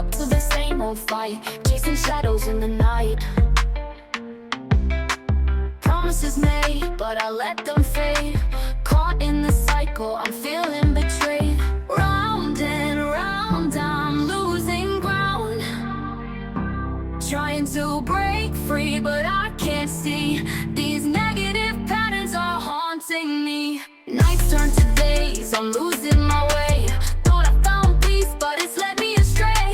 up to the same old fight, chasing shadows in the night. Promises made, but I let them fade. Caught in the cycle, I'm feeling betrayed. Round and round, I'm losing ground. Trying to break free, but I can't see. These negative patterns are haunting me. Nights turn to days, I'm losing my way. Thought I found peace, but it's led me astray.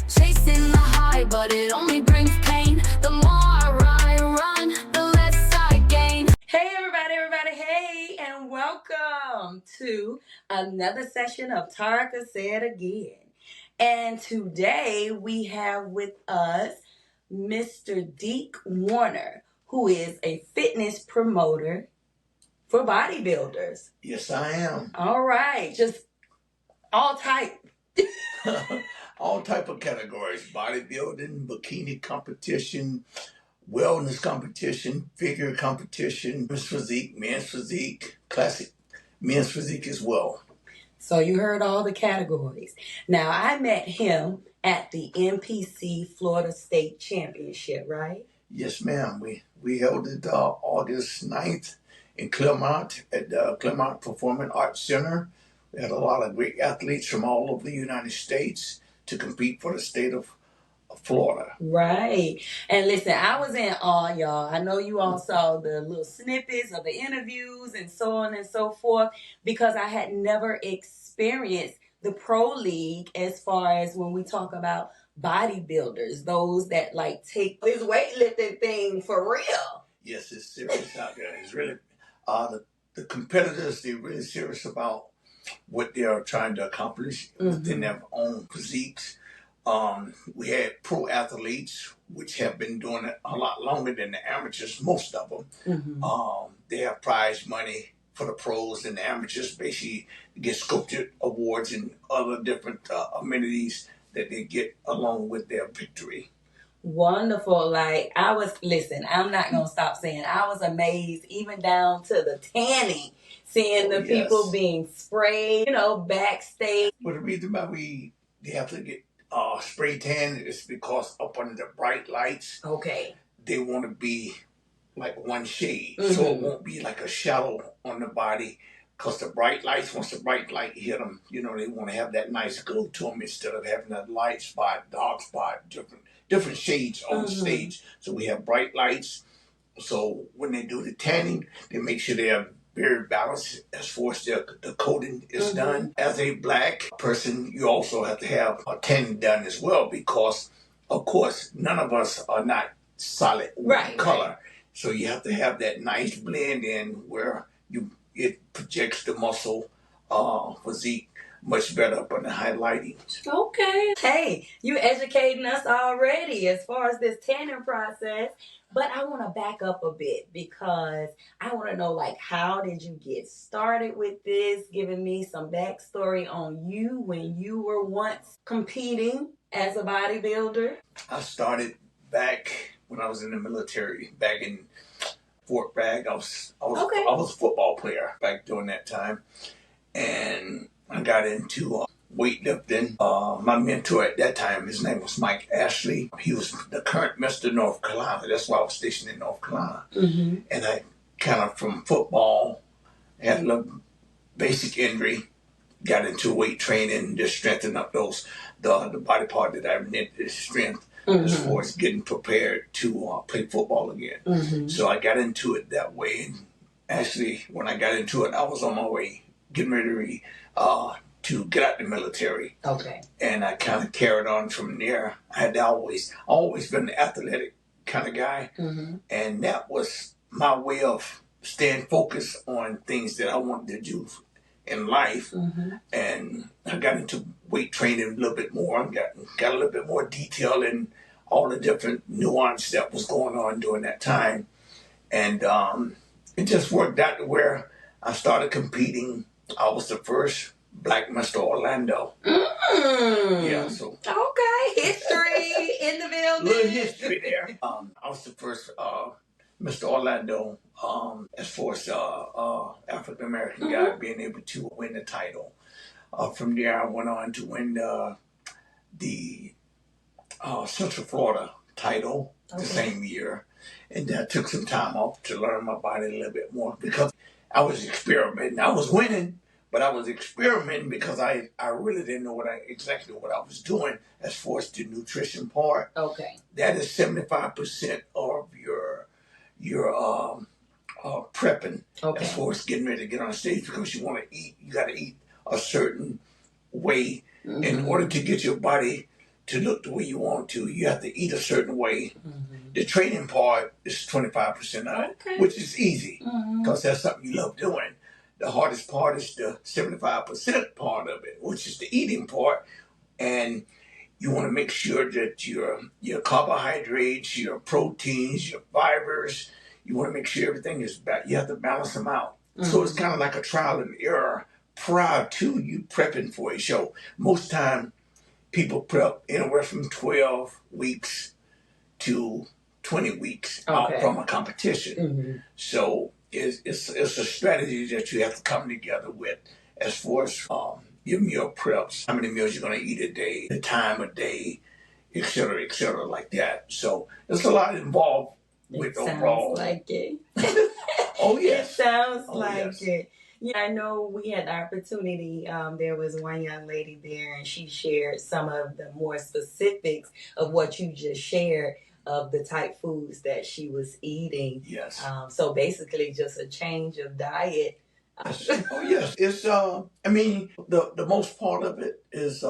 Chasing the high, but it only brings pain. The more I run, the less I gain. Hey everybody, hey, and welcome to another session of Tarika Said Again. And today we have with us Mr. Deke Warner, who is a fitness promoter for bodybuilders. Yes, I am. All right, just all type. All type of categories: bodybuilding, bikini competition, wellness competition, figure competition, men's physique, classic men's physique as well. So you heard all the categories. Now, I met him at the NPC Florida State Championship, right? Yes, ma'am. We held it August 9th in Claremont at the Claremont Performing Arts Center. We had a lot of great athletes from all over the United States to compete for the state of Florida. Right. And listen, I was in awe, y'all. I know you all saw the little snippets of the interviews and so on and so forth, because I had never experienced the pro league as far as when we talk about bodybuilders, those that like take this weightlifting thing for real. Yes, it's serious out there. It's really, the competitors, they're really serious about what they are trying to accomplish within their own physiques. We had pro athletes, which have been doing it a lot longer than the amateurs, most of them. They have prize money for the pros, and the amateurs basically get sculpted awards and other different amenities that they get along with their victory. Wonderful. Like I'm not going to stop saying I was amazed, even down to the tanning, seeing the people being sprayed, backstage. Well, the reason why they have to get spray tan is because up under the bright lights, they want to be like one shade, so it won't be like a shadow on the body. Because the bright lights, once the bright light hit them, they want to have that nice glow to them instead of having that light spot, dark spot, different shades on stage. So we have bright lights. So when they do the tanning, they make sure they are very balanced as far as the coating is done. As a black person, you also have to have a tanning done as well, because, of course, none of us are not solid color. Right. So you have to have that nice blend in where it projects the muscle physique much better up on the highlighting. Okay. Hey, you educating us already as far as this tanning process. But I want to back up a bit, because I want to know, how did you get started with this? Giving me some backstory on you when you were once competing as a bodybuilder. I started back when I was in the military, back in Fort Bragg. I was a football player back during that time, and I got into weightlifting. My mentor at that time, his name was Mike Ashley. He was the current Mr. North Carolina. That's why I was stationed in North Carolina. And I kind of, from football, had a little basic injury, got into weight training, just strengthening up the body part that I needed strength as far as getting prepared to play football again. So I got into it that way. And actually, when I got into it, I was on my way, getting ready to get out the military. And I kind of carried on from there. I had always been an athletic kind of guy. And that was my way of staying focused on things that I wanted to do in life. And I got into weight training a little bit more. Got a little bit more detail in all the different nuance that was going on during that time. And it just worked out to where I started competing. I was the first Black Mr. Orlando. Yeah, so. Okay, history in the building. Little history there. I was the first Mr. Orlando as far as African American guy being able to win the title. From there, I went on to win the Central Florida title the same year. And I took some time off to learn my body a little bit more because I was experimenting. I was winning, but I was experimenting because I really didn't know exactly what I was doing as far as the nutrition part. Okay. That is 75% of your prepping as far as getting ready to get on stage, because you want to eat. You got to eat a certain way in order to get your body to look the way you want to. You have to eat a certain way. The training part is 25% of it, which is easy because that's something you love doing. The hardest part is the 75% part of it, which is the eating part. And you want to make sure that your carbohydrates, your proteins, your fibers, you want to make sure everything is you have to balance them out. So it's kind of like a trial and error prior to you prepping for a show. Most time, people prep anywhere from 12 weeks to 20 weeks out from a competition. So it's a strategy that you have to come together with as far as your meal preps, how many meals you're going to eat a day, the time of day, et cetera, like that. So there's a lot involved with overall. Sounds like it. Oh, yes. It sounds like it. Yeah, I know we had the opportunity. There was one young lady there, and she shared some of the more specifics of what you just shared of the type foods that she was eating. Yes. So basically, just a change of diet. Oh yes, it's I mean the most part of it is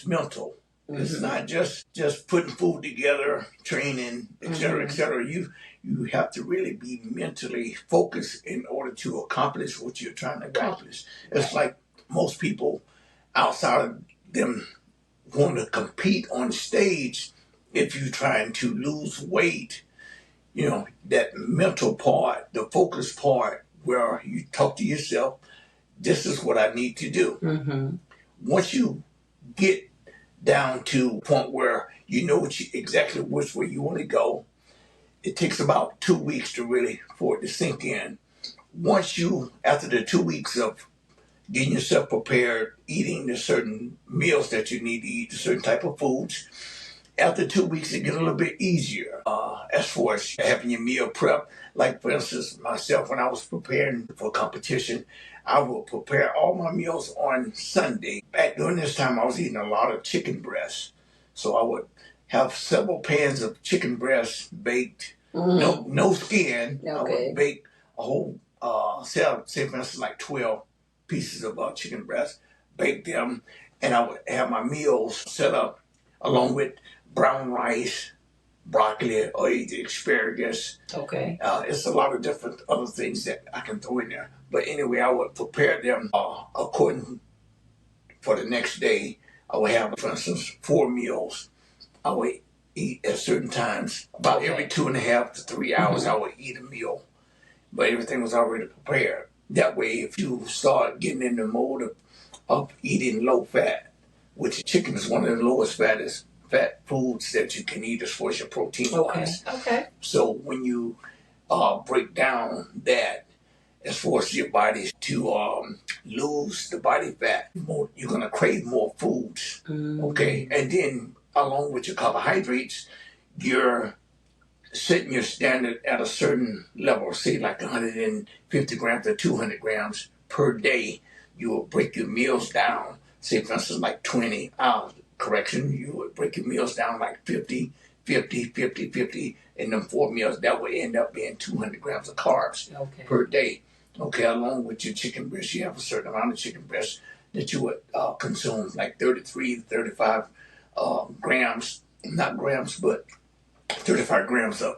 mental. It's not just putting food together, training, et cetera. You have to really be mentally focused in order to accomplish what you're trying to accomplish. It's like most people outside of them want to compete on stage. If you're trying to lose weight, you know, that mental part, the focus part, where you talk to yourself, this is what I need to do. Once you get down to a point where you know exactly which way you want to go, it takes about 2 weeks for it to sink in. Once after the 2 weeks of getting yourself prepared, eating the certain meals that you need to eat, the certain type of foods, after 2 weeks, it gets a little bit easier as far as having your meal prep. Like, for instance, myself, when I was preparing for competition, I would prepare all my meals on Sunday. Back during this time, I was eating a lot of chicken breasts. So I would have several pans of chicken breasts baked, no skin. I would bake a whole, say for instance, like 12 pieces of chicken breast, bake them, and I would have my meals set up along with brown rice, broccoli, or either asparagus. It's a lot of different other things that I can throw in there. But anyway, I would prepare them according for the next day. I would have, for instance, 4 meals. I would eat at certain times. About every 2.5 to 3 hours, I would eat a meal. But everything was already prepared. That way, if you start getting in the mode of eating low fat, which chicken is one of the lowest fat foods that you can eat as far as your protein wise. So when you break down that as far as your body to lose the body fat, you're going to crave more foods. And then along with your carbohydrates, you're setting your standard at a certain level, say like 150 grams to 200 grams per day. You will break your meals down, say for instance like 20 hours. You would break your meals down like 50, 50, 50, 50, and them 4 meals. That would end up being 200 grams of carbs per day. Along with your chicken breast, you have a certain amount of chicken breast that you would consume, like 33, 35 grams, not grams, but 35 grams of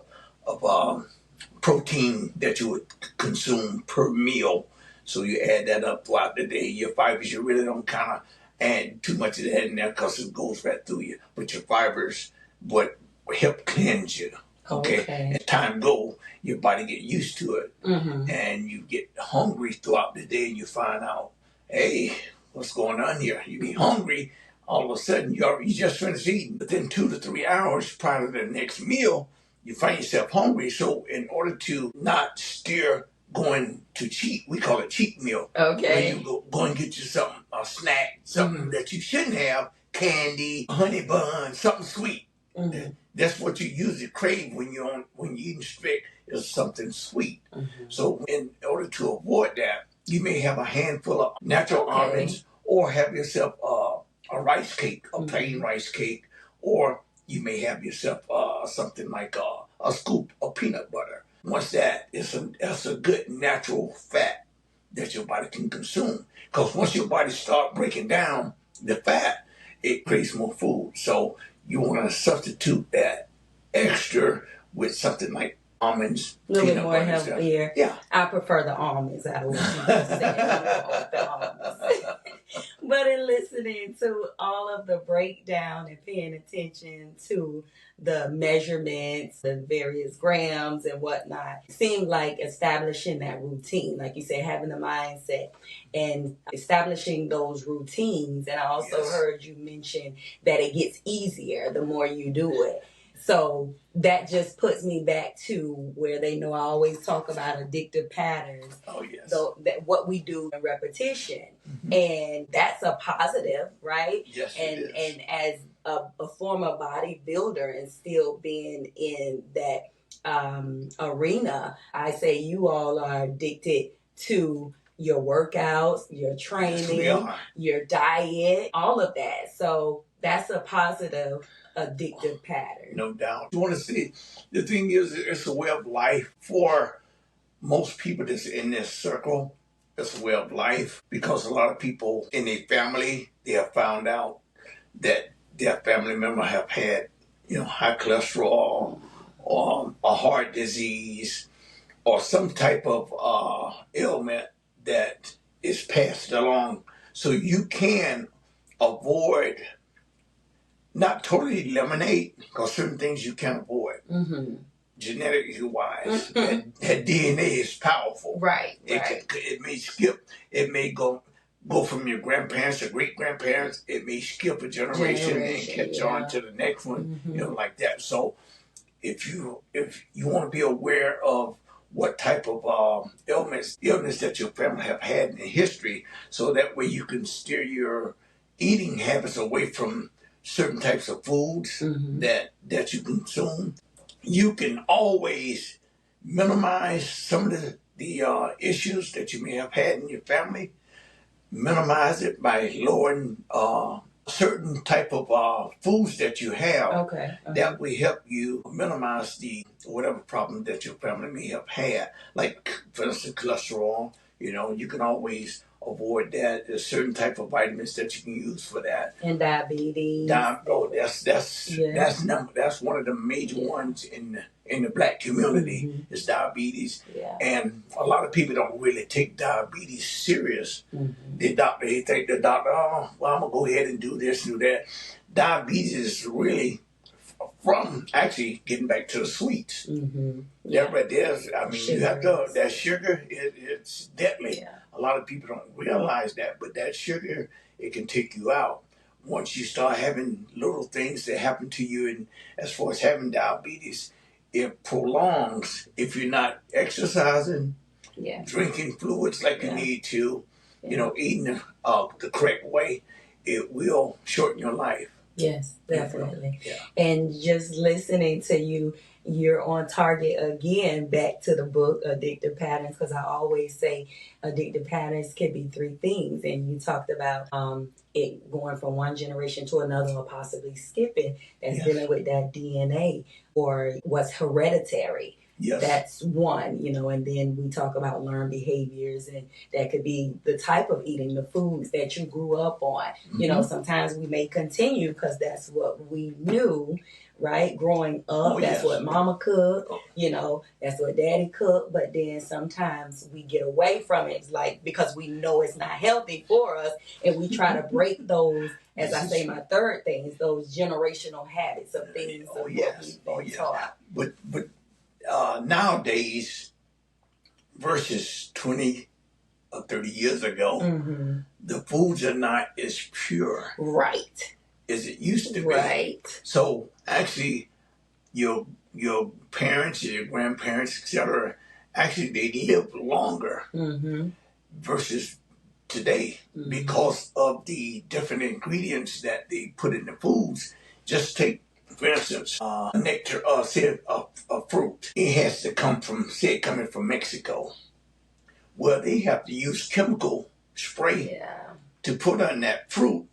protein that you would consume per meal. So you add that up throughout the day. Your fibers, you really don't kind of add too much of that in there because it goes right through you. But your fibers would help cleanse you. As time go, your body get used to it, and you get hungry throughout the day, and you find out, hey, what's going on here? You be hungry, all of a sudden you just finished eating. Within 2 to 3 hours prior to the next meal, you find yourself hungry. So in order to not steer going to cheat, we call it cheat meal. Where you go and get you something, a snack, something that you shouldn't have, candy, honey bun, something sweet. Mm-hmm. That's what you usually crave when you're eating strict, is something sweet. So in order to avoid that, you may have a handful of natural almonds, or have yourself a rice cake, a plain rice cake, or you may have yourself something like a scoop of peanut butter. Once that's a good natural fat that your body can consume. Because once your body starts breaking down the fat, it creates more food. So you want to substitute that extra with something like almonds, a little bit more healthier. Yeah. I prefer the almonds out of what you just said. The almonds. But in listening to all of the breakdown and paying attention to the measurements, the various grams and whatnot, it seemed like establishing that routine, like you said, having the mindset and establishing those routines. And I also heard you mention that it gets easier the more you do it. So that just puts me back to where they know I always talk about addictive patterns. Oh, yes. So that what we do in repetition. And that's a positive, right? Yes, and it is. And as a former bodybuilder and still being in that arena, I say you all are addicted to your workouts, your training, your diet, all of that. So that's a positive addictive pattern. No doubt. You want to see, the thing is, it's a way of life for most people that's in this circle. It's a way of life, because a lot of people in their family, they have found out that their family member have had, high cholesterol or a heart disease or some type of ailment that is passed along. So you can avoid, not totally eliminate, because certain things you can avoid. Genetically wise, that DNA is powerful. Right. It may skip. It may go from your grandparents to great grandparents. It may skip a generation and catch on to the next one. Like that. So if you want to be aware of what type of illness that your family have had in history, so that way you can steer your eating habits away from certain types of foods that you consume. You can always minimize some of the issues that you may have had in your family. Minimize it by lowering certain type of foods that you have. That will help you minimize the whatever problem that your family may have had. Like, for instance, cholesterol. You can always avoid that. There's certain type of vitamins that you can use for that. And diabetes. That's one of the major ones in the black community is diabetes. And a lot of people don't really take diabetes serious. They think the doctor, I'm gonna go ahead and do this, do that. Diabetes is really from actually getting back to the sweets. That right there, you have to, that sugar, it's deadly. A lot of people don't realize that, but that sugar, it can take you out. Once you start having little things that happen to you, and as far as having diabetes, it prolongs if you're not exercising, drinking fluids like you need to, eating the correct way, it will shorten your life. Yes, definitely. And just listening to you, you're on target again, back to the book, Addictive Patterns, because I always say addictive patterns can be three things. And you talked about it going from one generation to another, or possibly skipping. That's dealing with that DNA or what's hereditary. That's one, and then we talk about learned behaviors, and that could be the type of eating, the foods that you grew up on. Sometimes we may continue because that's what we knew, right? Growing up, that's what mama cooked, that's what daddy cooked. But then sometimes we get away from it. It's like, because we know it's not healthy for us, and we try to break those, as I say, my third thing is those generational habits of things of what we've been taught. But nowadays, versus 20 or 30 years ago, the foods are not as pure as it used to be. So actually, your parents, your grandparents, etc., actually they lived longer versus today because of the different ingredients that they put in the foods. Just take, for instance, nectar, say a fruit. It has to come from, say, coming from Mexico. Well, they have to use chemical spray to put on that fruit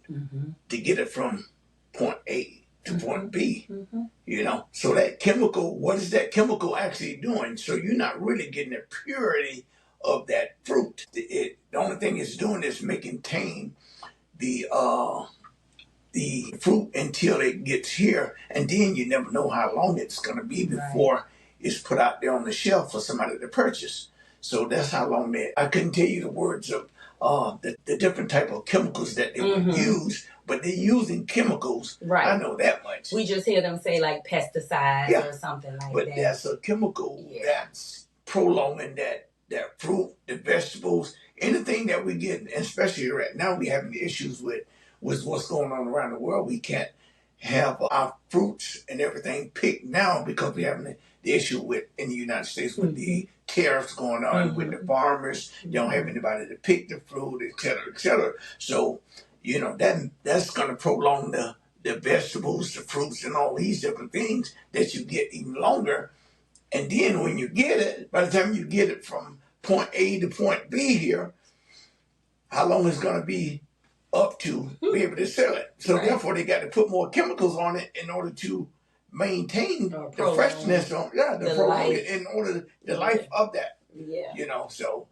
to get it from point A to point B. You know, so that chemical, what is that chemical actually doing? So you're not really getting the purity of that fruit. The only thing it's doing is maintain the fruit until it gets here, and then you never know how long it's going to be before it's put out there on the shelf for somebody to purchase. So that's how long I couldn't tell you the words of the different type of chemicals that they would use, but they're using chemicals. Right. I know that much. We just hear them say like pesticides or something like that. But that's a chemical that's prolonging that fruit, the vegetables, anything that we get, especially right now we having issues with what's going on around the world. We can't have our fruits and everything picked now because we're having the issue with in the United States with the tariffs going on with the farmers. They don't have anybody to pick the fruit, et cetera, et cetera. So, you know, that's going to prolong the vegetables, the fruits, and all these different things that you get even longer. And then when you get it, by the time you get it from point A to point B here, how long is it going to be up to be able to sell it? So therefore, they got to put more chemicals on it in order to maintain the freshness on the prolong it in order the life of that. Yeah, you know, so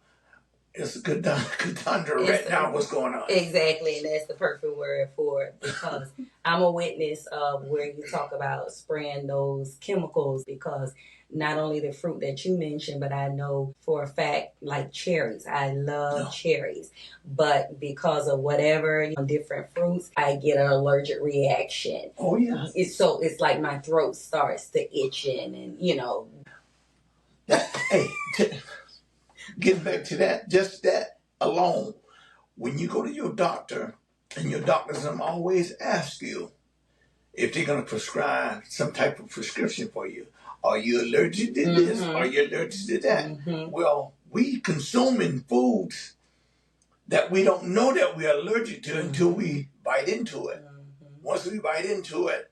it's a good conundrum right now. What's going on? Exactly, and that's the perfect word for it, because I'm a witness of where you talk about spraying those chemicals, because not only the fruit that you mentioned, but I know for a fact, like cherries. I love cherries, but because of whatever different fruits, I get an allergic reaction. Oh yeah. It's like my throat starts to itching, and you know. Hey, getting back to that, just that alone, when you go to your doctor, and your doctor's gonna always ask you if they're gonna prescribe some type of prescription for you. Are you allergic to this? Are you allergic to that? Well, we consuming foods that we don't know that we're allergic to until we bite into it. Once we bite into it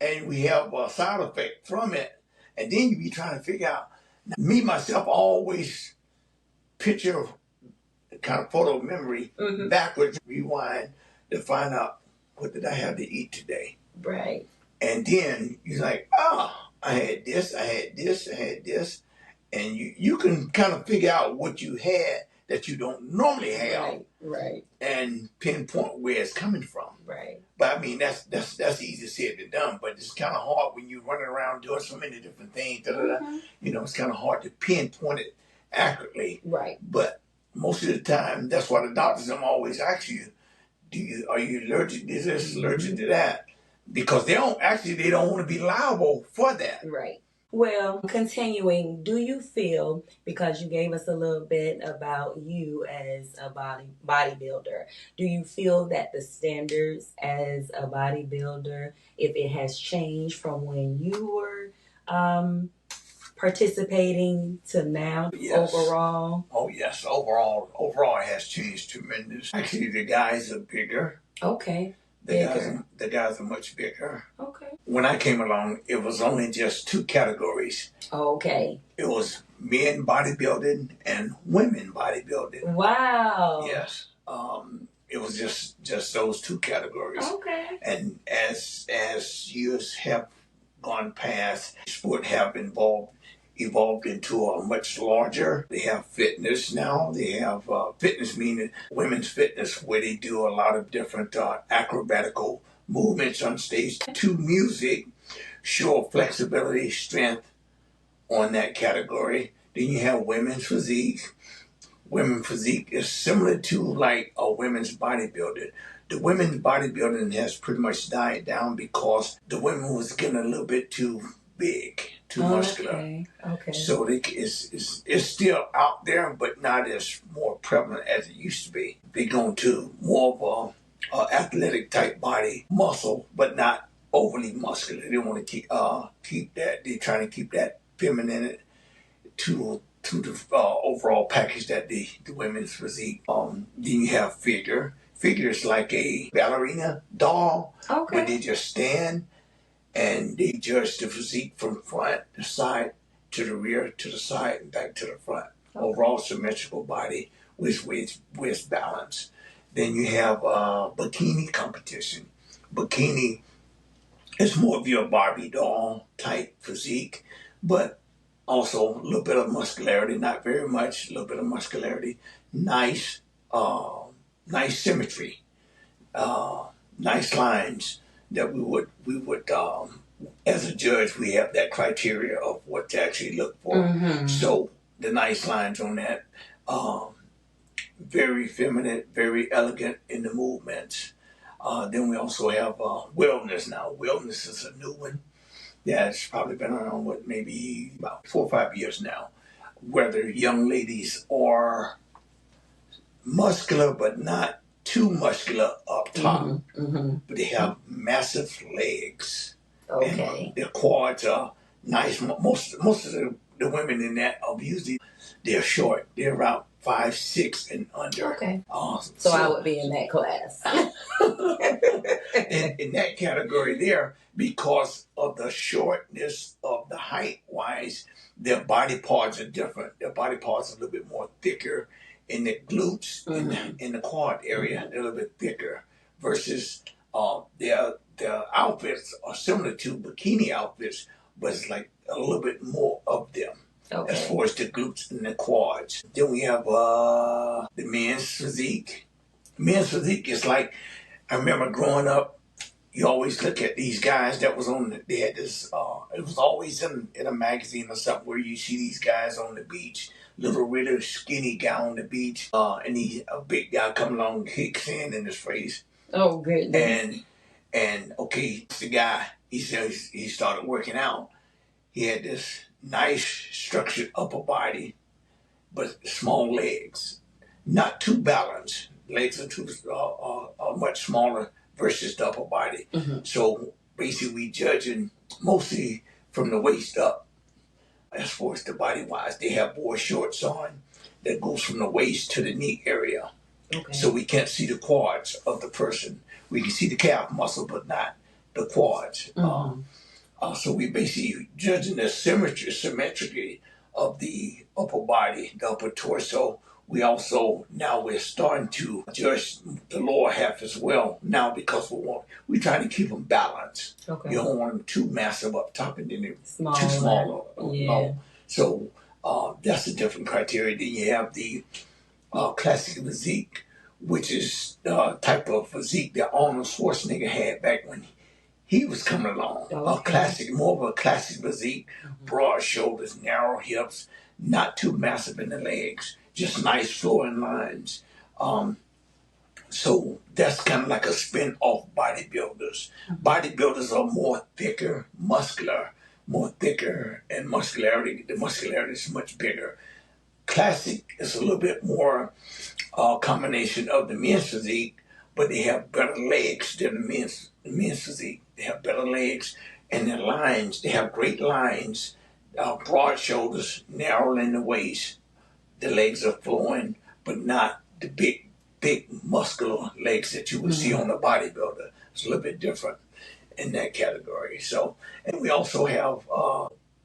and we have a side effect from it, and then you be trying to figure out, me, myself, always picture kind of photo memory backwards, rewind to find out, what did I have to eat today? Right. And then you're like, I had this, I had this, I had this. And you can kind of figure out what you had that you don't normally have. Right. And pinpoint where it's coming from. Right. But I mean, that's easy said than done, but it's kind of hard when you're running around doing so many different things. You know, it's kind of hard to pinpoint it accurately. Right. But most of the time, that's why the doctors always ask you, are you allergic to this, allergic to that? Because they don't want to be liable for that. Right. Well, continuing, do you feel, because you gave us a little bit about you as a bodybuilder, do you feel that the standards as a bodybuilder, if it has changed from when you were participating to now overall? Oh, yes. Overall, it has changed tremendous. Actually, the guys are bigger. Okay. The guys are much bigger. Okay. When I came along, it was only just two categories. Okay. It was men bodybuilding and women bodybuilding. Wow. Yes. It was just those two categories. Okay. And as years have gone past, sport have evolved into a much larger. They have fitness now. They have fitness, meaning women's fitness, where they do a lot of different acrobatical movements on stage to music, show flexibility, strength on that category. Then you have women's physique. Women's physique is similar to like a women's bodybuilding. The women's bodybuilding has pretty much died down because the women was getting a little bit too big, too muscular. Okay. So it's still out there, but not as more prevalent as it used to be. They're going to more of a athletic type body, muscle, but not overly muscular. They want to keep that. They're trying to keep that feminine to to the overall package that the women's physique. Then you have figure. Figure is like a ballerina doll, Okay. where they just stand and they judge the physique from front, the side, to the rear, to the side, and back to the front. Okay. Overall symmetrical body with balance. Then you have bikini competition. Bikini is more of your Barbie doll type physique, but also a little bit of muscularity, not very much, a little bit of muscularity, nice, nice symmetry, nice lines that we would as a judge, we have that criteria of what to actually look for. Mm-hmm. So the nice lines on that, very feminine, very elegant in the movements. Then we also have wellness now. Wellness is a new one. Yeah, it's probably been around, maybe about 4 or 5 years now. Whether young ladies are muscular, but not too muscular up top. Mm-hmm, mm-hmm. But they have massive legs. Okay. And their quads are nice. Most of the women in that are usually, they're short. They're around 5'6" and under. Okay. So I would be in that class. in that category there, because of the shortness of the height-wise, their body parts are different. Their body parts are a little bit more thicker in the glutes, mm-hmm. in the quad area. They're a little bit thicker versus their outfits are similar to bikini outfits, but it's like a little bit more of them. Okay. As far as the glutes and the quads. Then we have the men's physique. Men's physique is like, I remember growing up, you always look at these guys that was they had this, it was always in a magazine or something where you see these guys on the beach, little really skinny guy on the beach, and a big guy coming along, kick sand in his face. Oh, goodness. And okay, the guy, he said he started working out. He had this nice structured upper body, but small legs, not too balanced. Legs are much smaller versus the upper body. Mm-hmm. So basically, we judging mostly from the waist up. As far as the body wise, they have boy shorts on that goes from the waist to the knee area. Okay. So we can't see the quads of the person. We can see the calf muscle, but not the quads. Mm-hmm. So we basically judging the symmetry of the upper body, the upper torso. We're starting to judge the lower half as well now, because we try to keep them balanced. Okay. You don't want them too massive up top and then too small. Yeah. Low. So that's a different criteria. Then you have the classic physique, which is the type of physique that Arnold Schwarzenegger had back when he was coming along. Okay. More of a classic physique, mm-hmm. broad shoulders, narrow hips, not too massive in the legs, just nice flowing lines. So that's kind of like a spin-off bodybuilders. Mm-hmm. Bodybuilders are more thicker, and muscularity. The muscularity is much bigger. Classic is a little bit more combination of the men's physique, but they have better legs than the men's physique. They have better legs, and their lines, they have great lines, broad shoulders, narrow in the waist. The legs are flowing, but not the big muscular legs that you would mm-hmm. see on a bodybuilder. It's a little bit different in that category. So, and we also have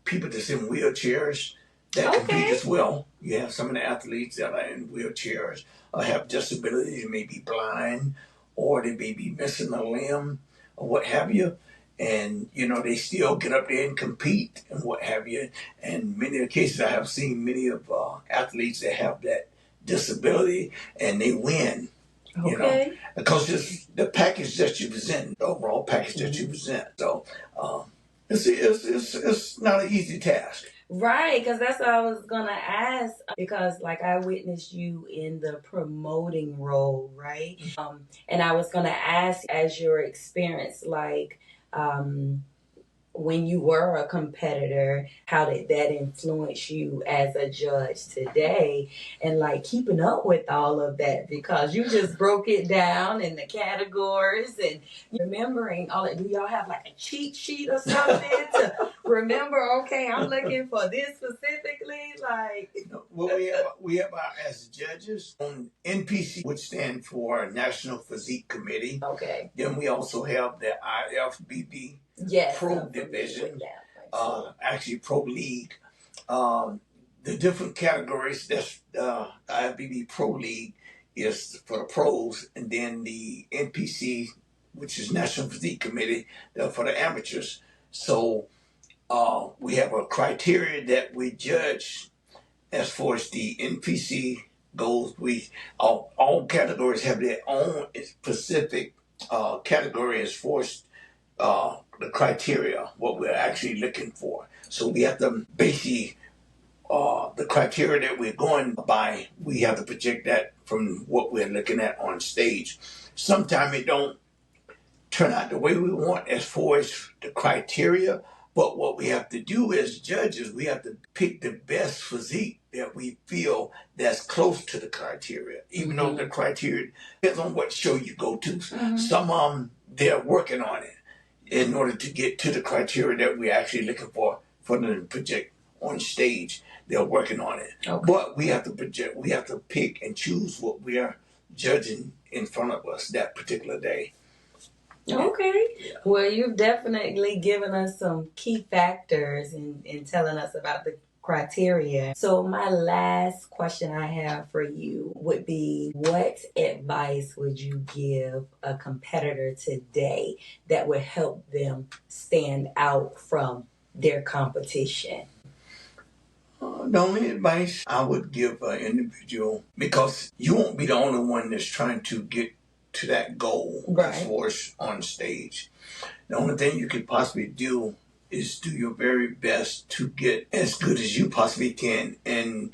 people that's in wheelchairs that compete as well. You have some of the athletes that are in wheelchairs, have disabilities, may be blind, or they may be missing a limb, or what have you. And, they still get up there and compete and what have you. And many of the cases, I have seen many of athletes that have that disability and they win. Okay. Because it's the package that you present, the overall package mm-hmm. that you present. So it's not an easy task. Right, because that's what I was going to ask, because like I witnessed you in the promoting role, right? And I was going to ask, as your experience, like when you were a competitor, how did that influence you as a judge today? And like keeping up with all of that, because you just broke it down in the categories and remembering all that. Do y'all have like a cheat sheet or something to remember, okay, I'm looking for this specifically? Like, well, we have as judges on NPC, which stand for National Physique Committee. Okay. Then we also have the IFBB Pro Division, actually Pro League. The different categories, that's IFBB Pro League is for the pros, and then the NPC, which is National Physique Committee, they're for the amateurs. So we have a criteria that we judge as far as the NPC goes. All categories have their own specific category as far as the criteria, what we're actually looking for. So we have to basically the criteria that we're going by, we have to project that from what we're looking at on stage. Sometimes it don't turn out the way we want as far as the criteria, but what we have to do as judges, we have to pick the best physique that we feel that's close to the criteria, even though the criteria depends on what show you go to. Some they're working on it in order to get to the criteria that we're actually looking for them to project on stage. They're working on it. Okay. But we have to project, we have to pick and choose what we are judging in front of us that particular day. Okay. Yeah. Well, you've definitely given us some key factors in telling us about the criteria. So my last question I have for you would be, what advice would you give a competitor today that would help them stand out from their competition? The only advice I would give an individual, because you won't be the only one that's trying to get to that goal as far as on stage. The only thing you could possibly do is do your very best to get as good as you possibly can. And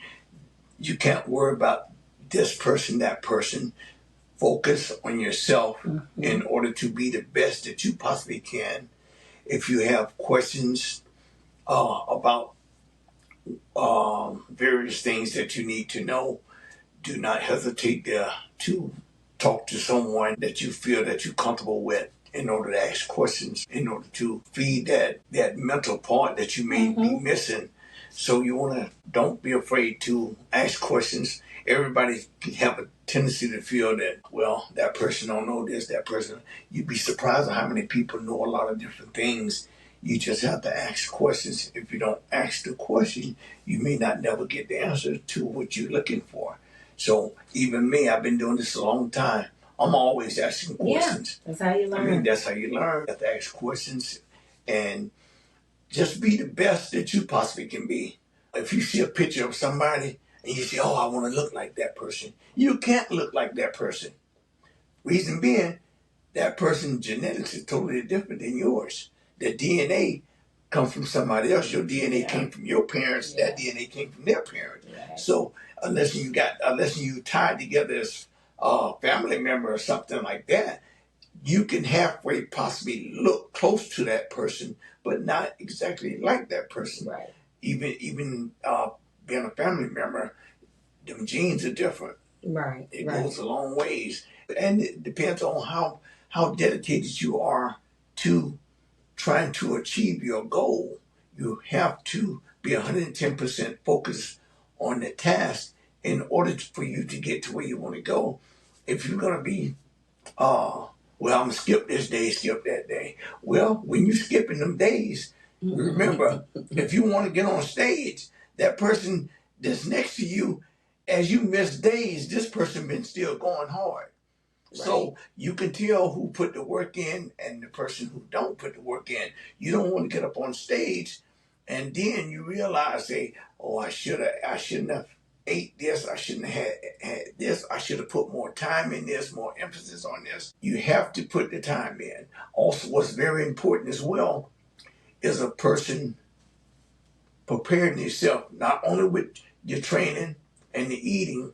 you can't worry about this person, that person. Focus on yourself in order to be the best that you possibly can. If you have questions about various things that you need to know, do not hesitate to talk to someone that you feel that you're comfortable with in order to ask questions, in order to feed that mental part that you may be missing. So don't be afraid to ask questions. Everybody can have a tendency to feel that, well, that person don't know this, that person. You'd be surprised at how many people know a lot of different things. You just have to ask questions. If you don't ask the question, you may not never get the answer to what you're looking for. So even me, I've been doing this a long time. I'm always asking questions. Yeah, that's how you learn. That's how you learn. You have to ask questions and just be the best that you possibly can be. If you see a picture of somebody and you say, oh, I want to look like that person, you can't look like that person. Reason being, that person's genetics is totally different than yours. The DNA comes from somebody else. Your DNA came from your parents. That DNA came from their parents. So unless you tied together as a family member or something like that, you can halfway possibly look close to that person, but not exactly like that person. Right. Even being a family member, them genes are different. Right. It goes a long ways, and it depends on how dedicated you are to trying to achieve your goal. You have to be 110% focused on the task in order for you to get to where you want to go. If you're going to be, well, I'm going to skip this day, skip that day. Well, when you're skipping them days, remember, if you want to get on stage, that person that's next to you, as you miss days, this person been still going hard. Right. So you can tell who put the work in and the person who don't put the work in. You don't want to get up on stage and then you realize, say, oh, I shouldn't have ate this. I shouldn't have had this. I should have put more time in this, more emphasis on this. You have to put the time in. Also, what's very important as well is a person preparing yourself, not only with your training and the eating.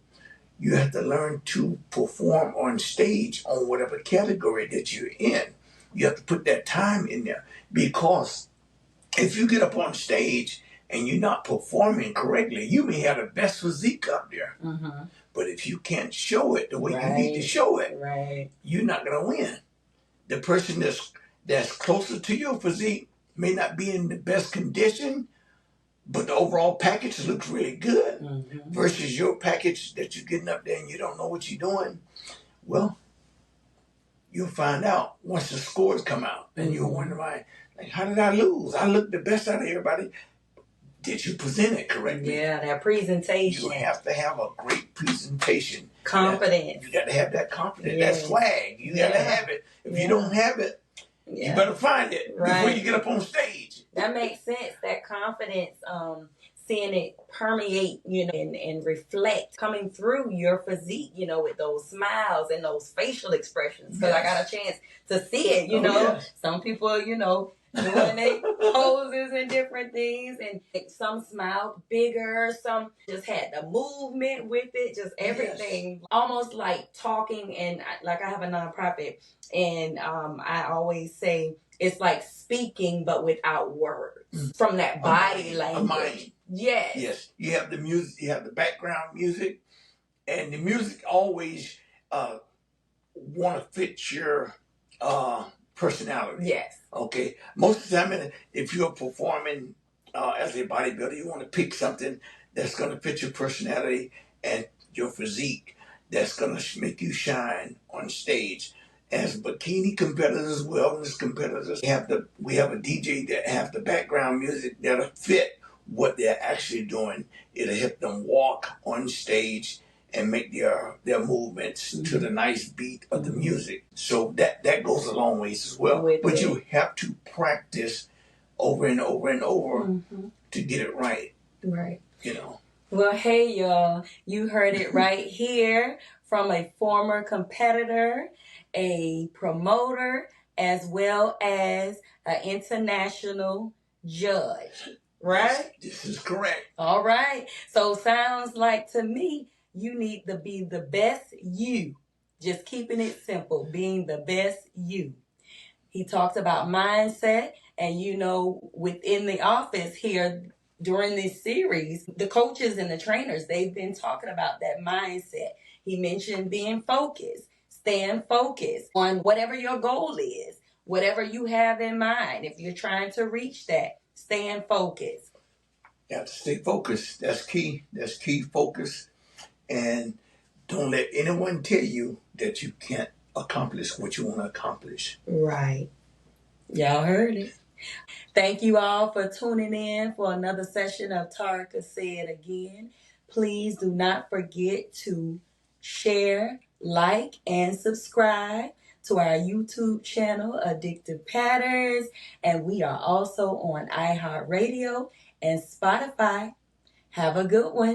You have to learn to perform on stage on whatever category that you're in. You have to put that time in there, because if you get up on stage and you're not performing correctly, you may have the best physique up there. Mm-hmm. But if you can't show it the way you need to show it, you're not going to win. The person that's closer to your physique may not be in the best condition, but the overall package looks really good. Mm-hmm. Versus your package that you're getting up there and you don't know what you're doing. Well, you'll find out once the scores come out. And mm-hmm. you'll wonder why, like, how did I lose? I looked the best out of everybody. Did you present it correctly? Yeah, that presentation. You have to have a great presentation. Confidence. You got to have that confidence, that swag. You got to have it. If you don't have it, you better find it before you get up on stage. That makes sense. That confidence, seeing it permeate, and reflect, coming through your physique, with those smiles and those facial expressions. Because I got a chance to see it, Some people, doing their poses and different things, and some smiled bigger, some just had the movement with it, just everything. Almost like talking, and like I have a nonprofit, and I always say it's like speaking but without words, from that body language. Yes. You have the music, you have the background music, and the music always want to fit your personality. Yes. Okay. Most of the time, if you're performing as a bodybuilder, you want to pick something that's going to fit your personality and your physique, that's going to make you shine on stage. As bikini competitors, wellness competitors, we have a DJ that have the background music that'll fit what they're actually doing. It'll help them walk on stage and make their movements to the nice beat of the music. So that goes a long ways as well. But you have to practice over and over and over to get it right. Right. Well, hey, y'all. You heard it right here from a former competitor, a promoter, as well as an international judge. Right? This is correct. All right. So sounds like to me, you need to be the best you. Just keeping it simple, being the best you. He talks about mindset, and within the office here during this series, the coaches and the trainers, they've been talking about that mindset. He mentioned being focused, staying focused on whatever your goal is, whatever you have in mind. If you're trying to reach that, staying focused. You have to stay focused. That's key. That's key, focus. And don't let anyone tell you that you can't accomplish what you want to accomplish. Right. Y'all heard it. Thank you all for tuning in for another session of Tarika Said Again. Please do not forget to share, like, and subscribe to our YouTube channel, Addictive Patterns. And we are also on iHeartRadio and Spotify. Have a good one.